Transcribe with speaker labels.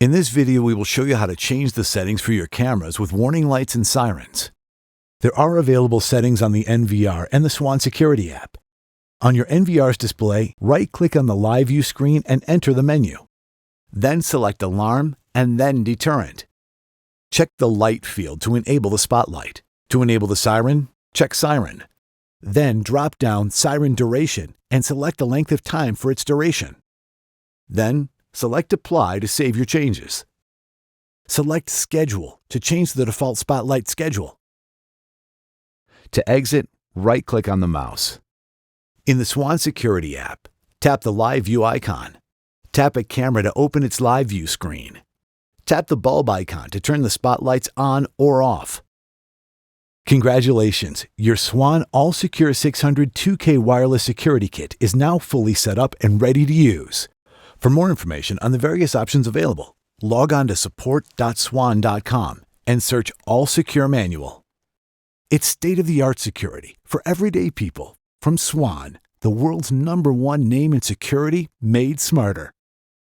Speaker 1: In this video, we will show you how to change the settings for your cameras with warning lights and sirens. There are available settings on the NVR and the Swann Security app. On your NVR's display, right-click on the Live View screen and enter the menu. Then select Alarm and then Deterrent. Check the Light field to enable the spotlight. To enable the siren, check Siren. Then drop down Siren Duration and select the length of time for its duration. Then select Apply to save your changes. Select Schedule to change the default spotlight schedule. To exit, right-click on the mouse. In the Swann Security app, tap the Live View icon. Tap a camera to open its Live View screen. Tap the bulb icon to turn the spotlights on or off. Congratulations! Your Swann AllSecure600 2K wireless security kit is now fully set up and ready to use. For more information on the various options available, log on to support.swann.com and search AllSecure Manual. It's state-of-the-art security for everyday people from Swann, the world's #1 name in security made smarter.